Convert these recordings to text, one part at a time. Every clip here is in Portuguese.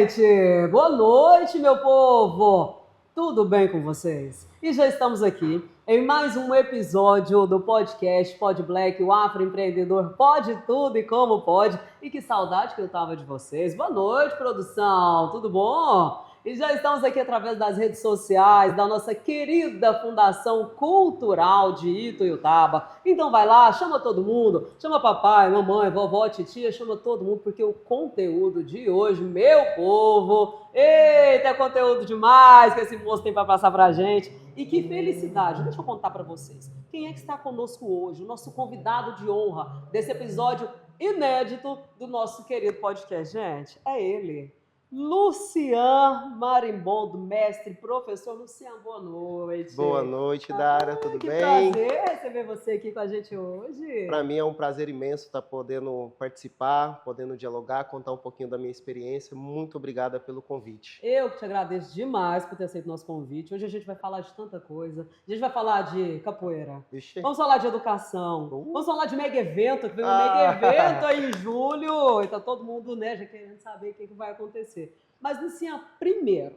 gente! Boa noite, meu povo! Tudo bem com vocês? E já estamos aqui em mais um episódio do podcast Pod Black, o afroempreendedor pode tudo e como pode. E que saudade que eu tava de vocês. Boa noite, produção! Tudo bom? E já estamos aqui através das redes sociais da nossa querida Fundação Cultural de Ituiutaba. Então vai lá, chama todo mundo, chama papai, mamãe, vovó, titia, chama todo mundo, porque o conteúdo de hoje, meu povo, eita, é conteúdo demais que esse moço tem para passar pra gente. E que felicidade, deixa eu contar para vocês. Quem é que está conosco hoje? O nosso convidado de honra desse episódio inédito do nosso querido podcast, gente, é ele. Lucian Marimbondo, mestre, professor. Lucian, boa noite. Boa noite, Dara, tudo que bem? Prazer receber você aqui com a gente hoje. Para mim é um prazer imenso estar podendo participar, podendo dialogar, contar um pouquinho da minha experiência. Muito obrigada pelo convite. Eu que te agradeço demais por ter aceito o nosso convite. Hoje a gente vai falar de tanta coisa. A gente vai falar de capoeira. Vixe. Vamos falar de educação. Vamos falar de mega evento, que vem um mega evento aí em julho. E tá todo mundo, né, já querendo saber o que vai acontecer. Mas, Lucian, primeiro,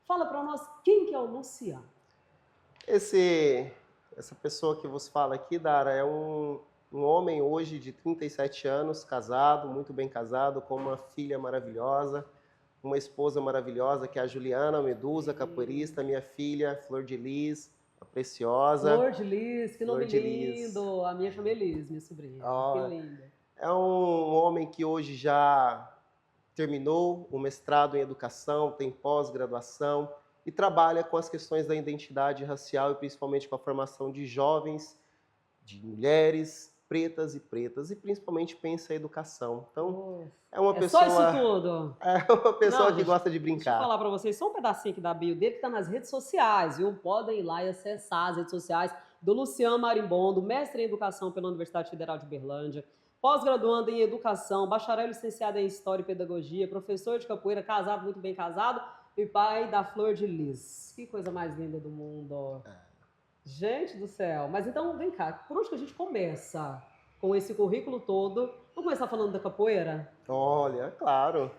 fala para nós quem que é o Lucian. Essa pessoa que vos fala aqui, Dara, é um homem hoje de 37 anos, casado, muito bem casado, com uma filha maravilhosa, uma esposa maravilhosa, que é a Juliana Medusa, capoeirista, minha filha, Flor de Lis, a preciosa. Flor de Lis, que nome lindo. A minha chama Elis, minha sobrinha. Que linda. É um homem que hoje já terminou o mestrado em educação, tem pós-graduação e trabalha com as questões da identidade racial e principalmente com a formação de jovens, de mulheres pretas e principalmente pensa em educação. Então, é uma pessoa... só isso tudo? É uma pessoa que gosta de brincar. Deixa eu falar para vocês só um pedacinho aqui da bio dele que está nas redes sociais, viu? Podem ir lá e acessar as redes sociais do Lucian Marimbondo, mestre em educação pela Universidade Federal de Uberlândia, pós-graduando em educação, bacharel licenciado em História e Pedagogia, professor de capoeira, casado, muito bem casado, e pai da Flor de Lis. Que coisa mais linda do mundo. Gente do céu. Mas então, vem cá, por onde que a gente começa com esse currículo todo? Vamos começar falando da capoeira? Olha, claro.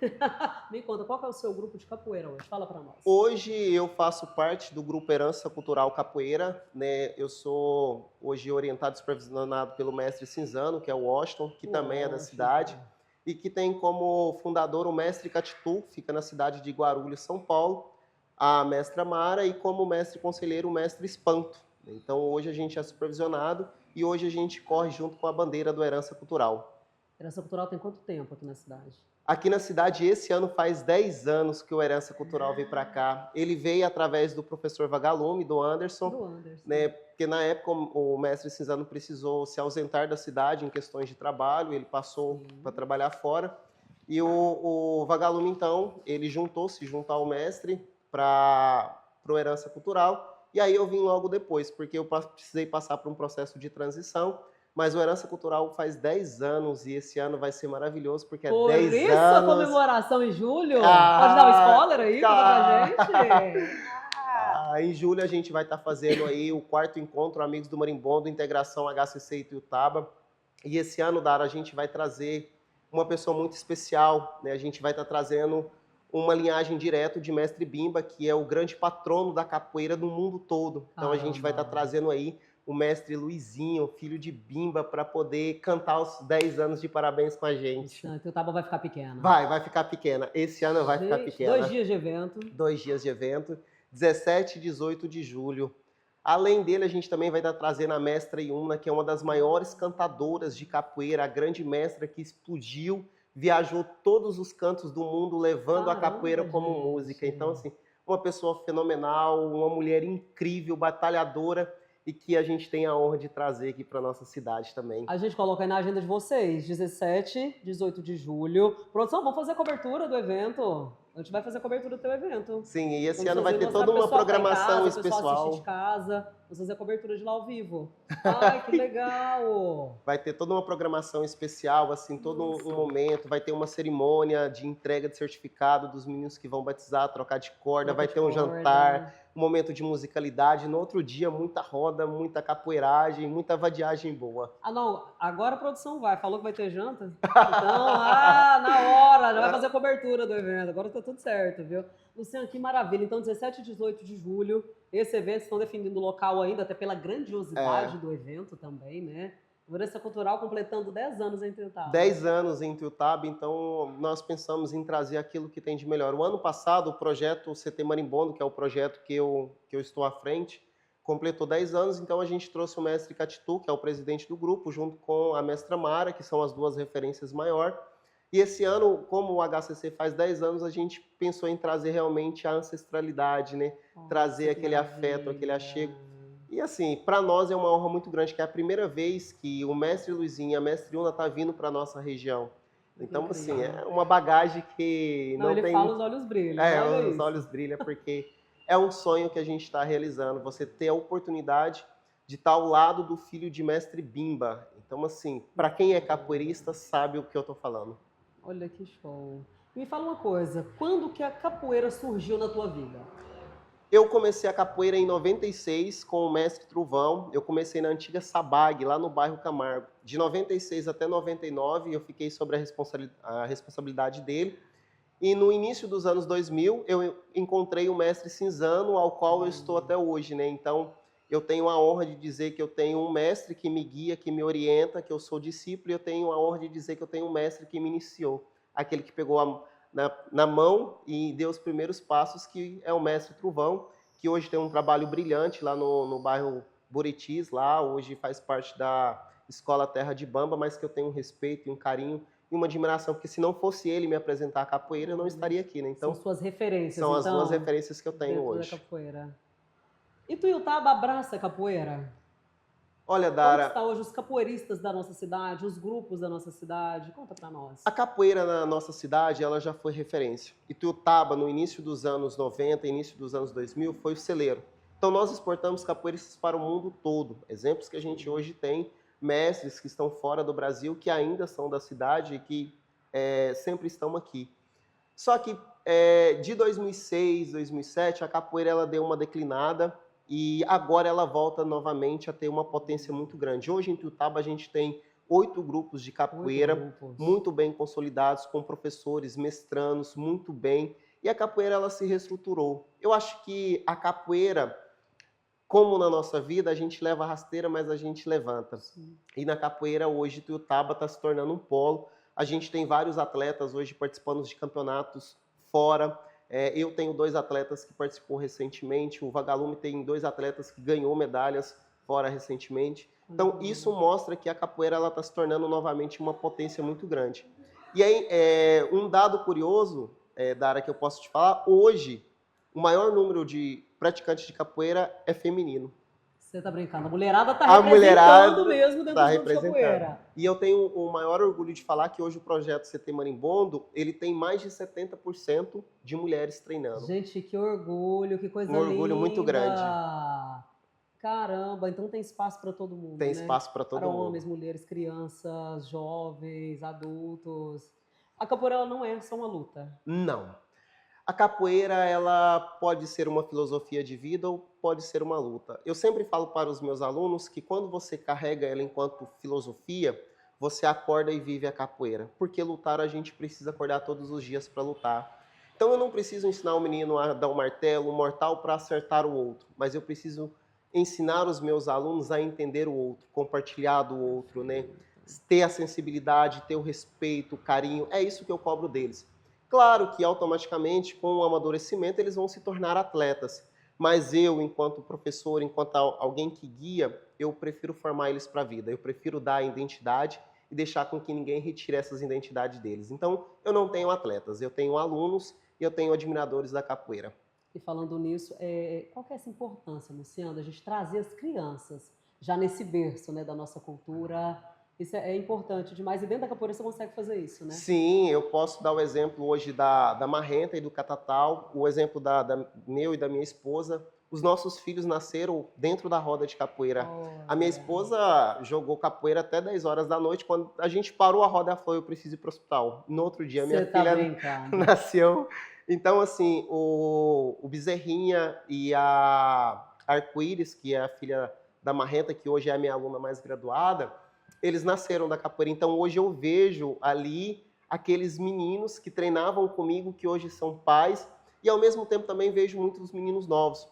Me conta, qual que é o seu grupo de capoeira hoje? Fala pra nós. Hoje eu faço parte do grupo Herança Cultural Capoeira, né? Eu sou hoje orientado e supervisionado pelo mestre Cinzano, que é o Washington, que também é da cidade, e que tem como fundador o mestre Catitu, fica na cidade de Guarulhos, São Paulo, a mestra Mara, e como mestre conselheiro o mestre Espanto. Então hoje a gente é supervisionado e hoje a gente corre junto com a bandeira do Herança Cultural. Herança Cultural tem quanto tempo aqui na cidade? Aqui na cidade, esse ano faz 10 anos que o Herança Cultural veio para cá. Ele veio através do professor Vagalume, do Anderson. Né? Porque na época o mestre Cinzano precisou se ausentar da cidade em questões de trabalho, ele passou para trabalhar fora. E o Vagalume, então, ele se juntou ao mestre para o Herança Cultural. E aí eu vim logo depois, porque eu precisei passar por um processo de transição. Mas o Herança Cultural faz 10 anos e esse ano vai ser maravilhoso, porque é 10 anos... Por isso a comemoração em julho? Pode dar um spoiler aí pra gente? Em julho a gente vai estar fazendo aí o 4º encontro Amigos do Marimbondo, Integração HCC Ituiutaba. E esse ano, Dara, a gente vai trazer uma pessoa muito especial, né? A gente vai estar trazendo uma linhagem direto de Mestre Bimba, que é o grande patrono da capoeira do mundo todo. Então a gente vai estar trazendo aí o mestre Luizinho, filho de Bimba, para poder cantar os 10 anos de parabéns com a gente. Então o Taba vai ficar pequena. Vai ficar pequena. Esse ano vai ficar pequena. 2 dias de evento. 2 dias de evento, 17 e 18 de julho. Além dele, a gente também vai estar trazendo a mestra Iuna, que é uma das maiores cantadoras de capoeira, a grande mestra que explodiu, viajou todos os cantos do mundo, levando a capoeira como música. Então, assim, uma pessoa fenomenal, uma mulher incrível, batalhadora, e que a gente tem a honra de trazer aqui para nossa cidade também. A gente coloca aí na agenda de vocês, 17, 18 de julho. Produção, vamos fazer a cobertura do evento. A gente vai fazer a cobertura do teu evento. Sim, e esse ano vai ter toda uma programação especial. O pessoal assistir de casa, vamos fazer a cobertura de lá ao vivo. Ai, que legal! Vai ter toda uma programação especial, assim, todo um momento. Vai ter uma cerimônia de entrega de certificado dos meninos que vão batizar, trocar de corda. Vai ter um jantar, um momento de musicalidade. No outro dia, muita roda, muita capoeiragem, muita vadiagem boa. Ah, não, agora a produção vai. Falou que vai ter janta? Então, na hora, já vai fazer a cobertura do evento. Agora tá tudo certo, viu? Luciano, que maravilha. Então, 17 e 18 de julho, esse evento, estão definindo o local ainda, até pela grandiosidade do evento também, né? Floresça Cultural completando 10 anos em Tuiutaba. 10 anos em Tuiutaba, então nós pensamos em trazer aquilo que tem de melhor. O ano passado, o projeto CT Marimbondo, que é o projeto que eu estou à frente, completou 10 anos, então a gente trouxe o mestre Catitu, que é o presidente do grupo, junto com a mestra Mara, que são as duas referências maior. E esse ano, como o HCC faz 10 anos, a gente pensou em trazer realmente a ancestralidade, né? Trazer aquele afeto, aquele achego. E assim, para nós é uma honra muito grande, que é a primeira vez que o mestre Luizinho e a mestre Una tá vindo para nossa região. Então, assim, é uma bagagem que não ele tem... fala, os olhos brilham. Os olhos brilham, porque é um sonho que a gente está realizando. Você ter a oportunidade de estar ao lado do filho de mestre Bimba. Então, assim, para quem é capoeirista, sabe o que eu estou falando. Olha que show. Me fala uma coisa, quando que a capoeira surgiu na tua vida? Eu comecei a capoeira em 96 com o mestre Truvão. Eu comecei na antiga Sabag, lá no bairro Camargo. De 96 até 99, eu fiquei sobre a responsabilidade dele. E no início dos anos 2000, eu encontrei o mestre Cinzano, ao qual eu estou até hoje, né? Então, eu tenho a honra de dizer que eu tenho um mestre que me guia, que me orienta, que eu sou discípulo, e eu tenho a honra de dizer que eu tenho um mestre que me iniciou. Aquele que pegou na mão e deu os primeiros passos, que é o mestre Truvão, que hoje tem um trabalho brilhante lá no bairro Buritis, lá hoje faz parte da Escola Terra de Bamba, mas que eu tenho um respeito e um carinho e uma admiração, porque se não fosse ele me apresentar a capoeira, eu não estaria aqui, né? Então, são suas referências, são as duas referências que eu tenho hoje. Da capoeira. E Tuiutaba abraça a capoeira? Olha, Dara... Como está hoje os capoeiristas da nossa cidade, os grupos da nossa cidade? Conta para nós. A capoeira na nossa cidade, ela já foi referência. E Tuiutaba, no início dos anos 90, início dos anos 2000, foi o celeiro. Então, nós exportamos capoeiristas para o mundo todo. Exemplos que a gente hoje tem, mestres que estão fora do Brasil, que ainda são da cidade e que sempre estão aqui. Só que de 2006, 2007, a capoeira ela deu uma declinada, e agora ela volta novamente a ter uma potência muito grande. Hoje em Tuiutaba a gente tem 8 grupos de capoeira, muito bem consolidados, com professores, mestrandos, muito bem. E a capoeira ela se reestruturou. Eu acho que a capoeira, como na nossa vida, a gente leva a rasteira, mas a gente levanta. Sim. E na capoeira hoje Tuiutaba está se tornando um polo. A gente tem vários atletas hoje participando de campeonatos fora. Eu tenho 2 atletas que participou recentemente, o Vagalume tem 2 atletas que ganhou medalhas fora recentemente. Então, isso mostra que a capoeira está se tornando novamente uma potência muito grande. E aí, um dado curioso, Dara, que eu posso te falar, hoje, o maior número de praticantes de capoeira é feminino. Você tá brincando, a mulherada tá representando mesmo dentro do grupo de capoeira. E eu tenho o maior orgulho de falar que hoje o projeto CT Marimbondo, ele tem mais de 70% de mulheres treinando. Gente, que orgulho, que coisa linda. Um orgulho muito grande. Caramba, então tem espaço para todo mundo, Tem espaço para todo mundo. Para homens, mulheres, crianças, jovens, adultos. A capoeira ela não é só uma luta. Não. A capoeira, ela pode ser uma filosofia de vida ou pode ser uma luta. Eu sempre falo para os meus alunos que quando você carrega ela enquanto filosofia, você acorda e vive a capoeira. Porque lutar, a gente precisa acordar todos os dias para lutar. Então eu não preciso ensinar o menino a dar um martelo, um mortal para acertar o outro. Mas eu preciso ensinar os meus alunos a entender o outro, compartilhar do outro, né? Ter a sensibilidade, ter o respeito, o carinho. É isso que eu cobro deles. Claro que automaticamente, com o amadurecimento, eles vão se tornar atletas. Mas eu, enquanto professor, enquanto alguém que guia, eu prefiro formar eles para a vida. Eu prefiro dar a identidade e deixar com que ninguém retire essas identidades deles. Então, eu não tenho atletas, eu tenho alunos e eu tenho admiradores da capoeira. E falando nisso, qual que é essa importância, Luciano, a gente trazer as crianças já nesse berço, né, da nossa cultura? Isso é importante demais. E dentro da capoeira você consegue fazer isso, né? Sim, eu posso dar o exemplo hoje da Marrenta e do Catatal, o exemplo meu e da minha esposa. Os nossos filhos nasceram dentro da roda de capoeira. A minha esposa jogou capoeira até 10 horas da noite. Quando a gente parou a roda, ela falou, eu preciso ir para o hospital. No outro dia, minha filha nasceu Então, assim, o Bezerrinha e a Arco-Íris, que é a filha da Marrenta, que hoje é a minha aluna mais graduada, eles nasceram da capoeira. Então, hoje eu vejo ali aqueles meninos que treinavam comigo, que hoje são pais, e ao mesmo tempo também vejo muitos meninos novos.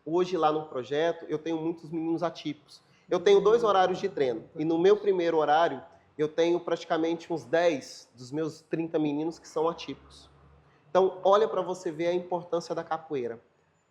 Hoje, lá no projeto, eu tenho muitos meninos atípicos. Eu tenho 2 horários de treino, e no meu primeiro horário, eu tenho praticamente uns 10 dos meus 30 meninos que são atípicos. Então, olha para você ver a importância da capoeira.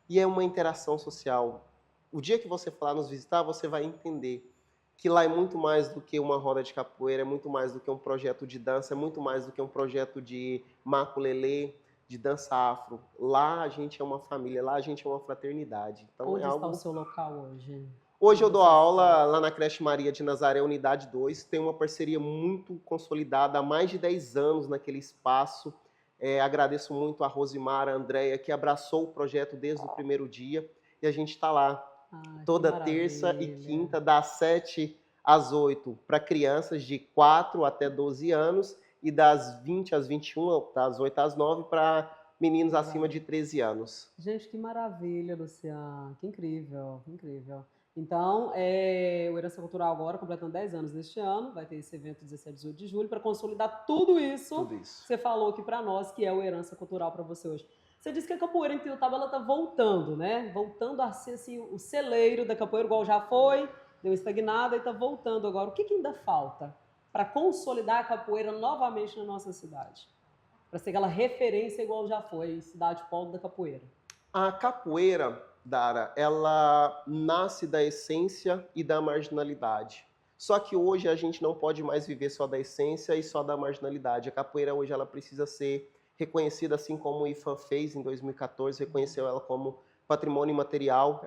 E é uma interação social. O dia que você for lá nos visitar, você vai entender que lá é muito mais do que uma roda de capoeira, é muito mais do que um projeto de dança, é muito mais do que um projeto de maculelê, de dança afro. Lá a gente é uma família, lá a gente é uma fraternidade. Então, Onde é está algo... o seu local hoje? Hoje eu dou aula lá na Creche Maria de Nazaré, Unidade 2. Tem uma parceria muito consolidada há mais de 10 anos naquele espaço. Agradeço muito a Rosimara, a Andréia, que abraçou o projeto desde o primeiro dia. E a gente está lá toda terça e quinta, das 7 às 8, para crianças de 4 até 12 anos. E das 20 às 21, das 8 às 9, para meninos acima de 13 anos. Gente, que maravilha, Luciano. Que incrível, que incrível. Então, o Herança Cultural agora, completando 10 anos neste ano, vai ter esse evento 17 e 18 de julho, para consolidar tudo isso que você falou aqui para nós, que é o Herança Cultural para você hoje. Você disse que a capoeira em Pinhotaba, ela está voltando, né? Voltando a ser assim, o celeiro da capoeira, igual já foi, deu estagnada e está voltando agora. O que ainda falta para consolidar a capoeira novamente na nossa cidade? Para ser aquela referência igual já foi, cidade polo da capoeira. A capoeira, Dara, ela nasce da essência e da marginalidade. Só que hoje a gente não pode mais viver só da essência e só da marginalidade. A capoeira hoje ela precisa ser reconhecida, assim como o IFAM fez em 2014, reconheceu ela como patrimônio imaterial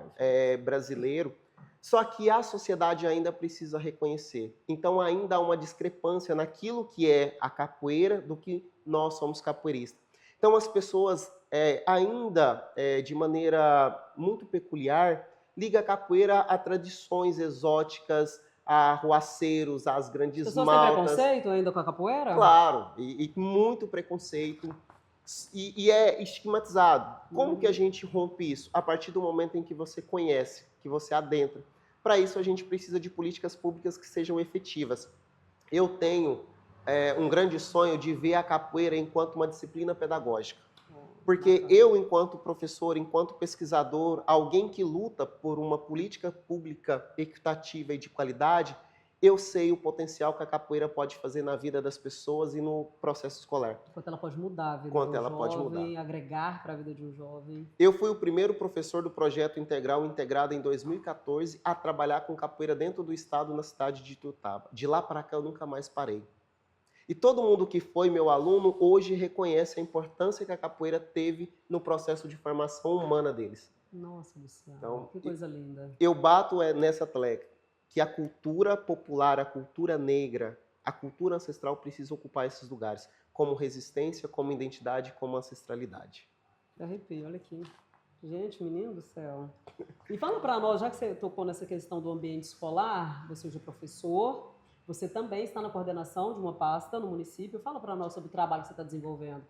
brasileiro. Só que a sociedade ainda precisa reconhecer. Então ainda há uma discrepância naquilo que é a capoeira do que nós somos capoeiristas. Então as pessoas ainda, de maneira muito peculiar, ligam a capoeira a tradições exóticas, a arruaceiros, às grandes maltas. As pessoas têm preconceito ainda com a capoeira? Claro, e muito preconceito. E é estigmatizado. Como que a gente rompe isso? A partir do momento em que você conhece, que você adentra. Para isso, a gente precisa de políticas públicas que sejam efetivas. Eu tenho um grande sonho de ver a capoeira enquanto uma disciplina pedagógica. Porque eu, enquanto professor, enquanto pesquisador, alguém que luta por uma política pública equitativa e de qualidade, eu sei o potencial que a capoeira pode fazer na vida das pessoas e no processo escolar. Quanto ela pode mudar a vida de um jovem, agregar para a vida de um jovem. Eu fui o primeiro professor do projeto Integral Integrado em 2014 a trabalhar com capoeira dentro do estado, na cidade de Ituiutaba. De lá para cá eu nunca mais parei. E todo mundo que foi meu aluno hoje reconhece a importância que a capoeira teve no processo de formação humana deles. Nossa, Luciano, então, que coisa linda. Eu bato nessa tecla que a cultura popular, a cultura negra, a cultura ancestral precisa ocupar esses lugares, como resistência, como identidade, como ancestralidade. Arrepio, olha aqui. Gente, menino do céu. E fala para nós, já que você tocou nessa questão do ambiente escolar, você hoje é professor, você também está na coordenação de uma pasta no município. Fala para nós sobre o trabalho que você está desenvolvendo.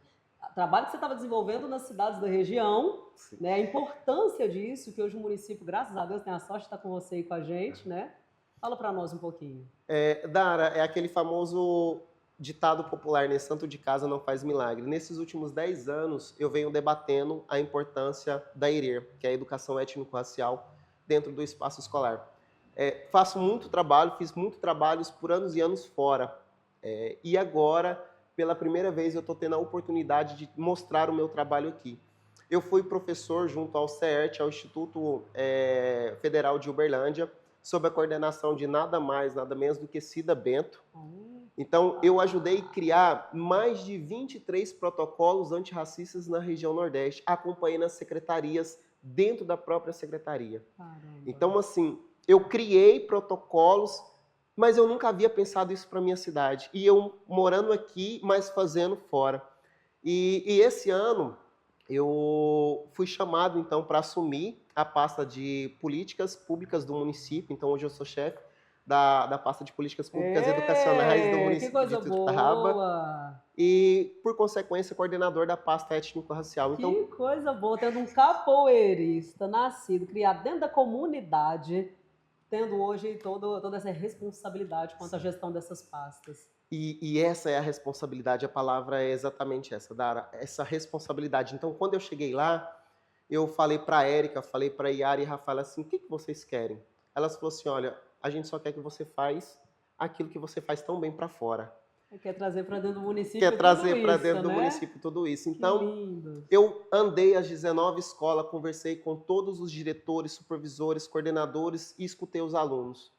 O trabalho que você estava desenvolvendo nas cidades da região, né? A importância disso, que hoje o município, graças a Deus, tem a sorte de estar com você e com a gente, né? Fala para nós um pouquinho. Dara, é aquele famoso ditado popular, né? Santo de casa não faz milagre. Nesses últimos 10 anos, eu venho debatendo a importância da ERER, que é a educação étnico-racial, dentro do espaço escolar. Faço muito trabalho, fiz muitos trabalhos por anos e anos fora. E agora, pela primeira vez, eu estou tendo a oportunidade de mostrar o meu trabalho aqui. Eu fui professor junto ao CERT, ao Instituto Federal de Uberlândia, sob a coordenação de nada mais, nada menos do que Cida Bento. Então, eu ajudei a criar mais de 23 protocolos antirracistas na região Nordeste, acompanhando as secretarias dentro da própria secretaria. Caramba. Então, assim, eu criei protocolos, mas eu nunca havia pensado isso para minha cidade. E eu morando aqui, mas fazendo fora. E esse ano, eu fui chamado, então, para assumir a pasta de políticas públicas do município. Então, hoje eu sou chefe da pasta de políticas públicas educacionais do município de Ituiutaba. Boa. E, por consequência, coordenador da pasta étnico-racial. Então, que coisa boa, tendo um capoeirista nascido, criado dentro da comunidade, tendo hoje toda essa responsabilidade quanto à gestão dessas pastas. E essa é a responsabilidade, a palavra é exatamente essa, Dara, essa responsabilidade. Então, quando eu cheguei lá, eu falei para a Érica, falei para a Yara e a Rafaela assim, o que vocês querem? Elas falaram assim, olha, a gente só quer que você faz aquilo que você faz tão bem para fora. Quer trazer para dentro do município Quer trazer para dentro do município tudo isso. Então, eu andei às 19 escolas, conversei com todos os diretores, supervisores, coordenadores e escutei os alunos.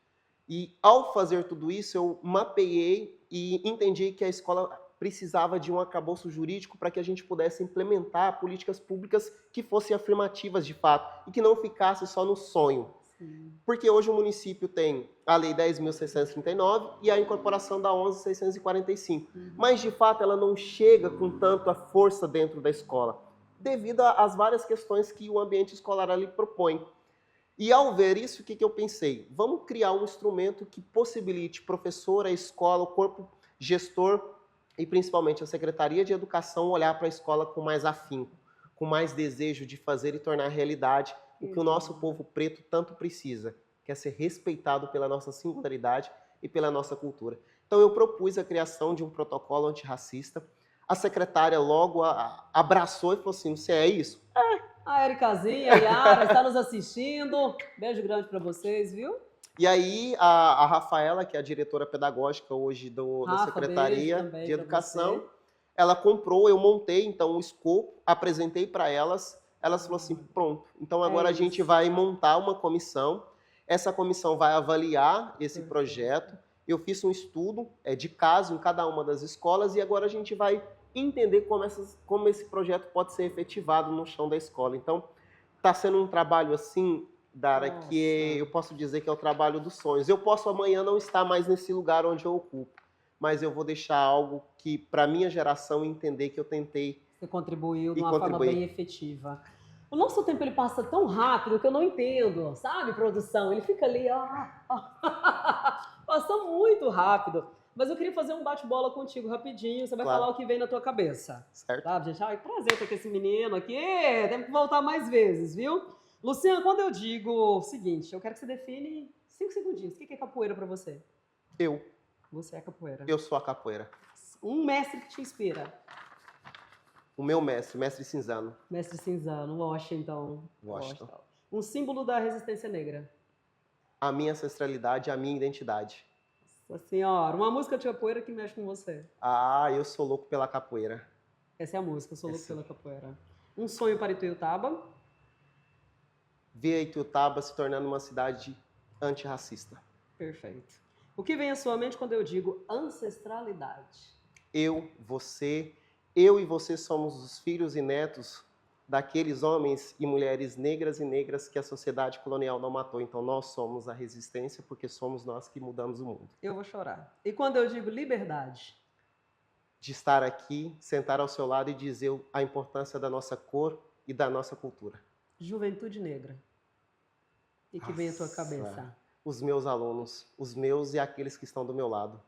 E ao fazer tudo isso, eu mapeei e entendi que a escola precisava de um arcabouço jurídico para que a gente pudesse implementar políticas públicas que fossem afirmativas de fato e que não ficasse só no sonho. Sim. Porque hoje o município tem a Lei 10.639 e a incorporação da 11.645. Mas, de fato, ela não chega com tanta força dentro da escola, devido às várias questões que o ambiente escolar ali propõe. E ao ver isso, o que eu pensei? Vamos criar um instrumento que possibilite professor, a escola, o corpo gestor e principalmente a Secretaria de Educação olhar para a escola com mais afinco, com mais desejo de fazer e tornar realidade o que o nosso povo preto tanto precisa, que é ser respeitado pela nossa singularidade e pela nossa cultura. Então eu propus a criação de um protocolo antirracista. A secretária logo abraçou e falou assim, você é isso? A Ericazinha, a Yara, está nos assistindo. Beijo grande para vocês, viu? E aí, a Rafaela, que é a diretora pedagógica hoje da Secretaria de Educação, ela comprou, eu montei, então, o escopo, apresentei para elas falaram assim, pronto, então agora a gente vai montar uma comissão, essa comissão vai avaliar esse projeto, eu fiz um estudo de caso em cada uma das escolas e agora a gente vai entender como esse projeto pode ser efetivado no chão da escola. Então, está sendo um trabalho assim, Dara, que eu posso dizer que é o trabalho dos sonhos. Eu posso amanhã não estar mais nesse lugar onde eu ocupo, mas eu vou deixar algo que, para a minha geração, entender que eu tentei. Você contribuiu de uma forma bem efetiva. O nosso tempo ele passa tão rápido que eu não entendo, sabe, produção? Ele fica ali, passa muito rápido. Mas eu queria fazer um bate-bola contigo rapidinho. Você vai falar o que vem na tua cabeça. Certo. Tá, gente? Ai, prazer ter esse menino aqui. Temos que voltar mais vezes, viu? Luciano, quando eu digo o seguinte, eu quero que você define 5 segundinhos. O que é capoeira pra você? Eu. Você é capoeira. Eu sou a capoeira. Um mestre que te inspira. O meu mestre Cinzano. Mestre Cinzano, Washington. Washington. Um símbolo da resistência negra. A minha ancestralidade, a minha identidade. Nossa senhora, uma música de capoeira que mexe com você. Eu sou louco pela capoeira. Essa é a música, eu sou louco pela capoeira. Um sonho para Ituiutaba? Ver Ituiutaba se tornando uma cidade antirracista. Perfeito. O que vem à sua mente quando eu digo ancestralidade? Eu e você somos os filhos e netos daqueles homens e mulheres negras que a sociedade colonial não matou. Então nós somos a resistência porque somos nós que mudamos o mundo. Eu vou chorar. E quando eu digo liberdade? De estar aqui, sentar ao seu lado e dizer a importância da nossa cor e da nossa cultura. Juventude negra. E que vem à tua cabeça? Os meus alunos, os meus e aqueles que estão do meu lado.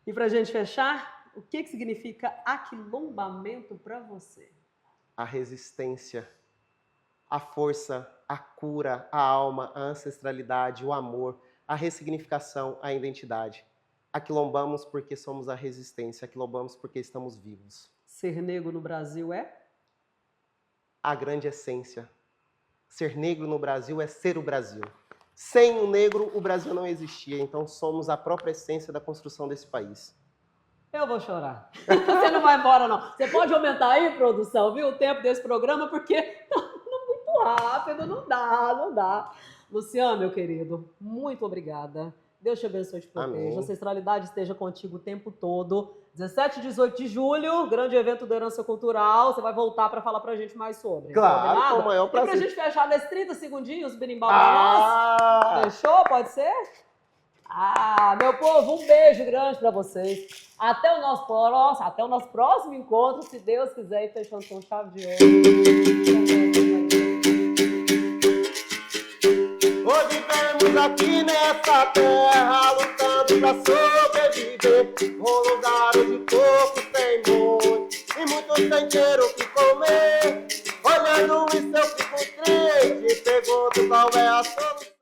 E pra gente fechar, o que significa aquilombamento para você? A resistência, a força, a cura, a alma, a ancestralidade, o amor, a ressignificação, a identidade. Aquilombamos porque somos a resistência, aquilombamos porque estamos vivos. Ser negro no Brasil é? A grande essência. Ser negro no Brasil é ser o Brasil. Sem o negro, o Brasil não existia. Então somos a própria essência da construção desse país. Eu vou chorar. Você não vai embora, não. Você pode aumentar aí, produção, viu, o tempo desse programa, porque tá muito rápido, não dá. Luciano, meu querido, muito obrigada. Deus te abençoe e te proteja. A ancestralidade esteja contigo o tempo todo. 17 e 18 de julho, grande evento da Herança Cultural. Você vai voltar para falar pra gente mais sobre. Claro, com o maior prazer. E pra gente fechar nesses 30 segundinhos, berimbau pra nós. Fechou? Pode ser? Meu povo, um beijo grande para vocês. Até o nosso próximo encontro, se Deus quiser, e fechando com chave de ouro. Hoje vemos aqui nessa terra lutando pra sobreviver. Um lugar onde poucos têm muito e muitos sem ter o que comer.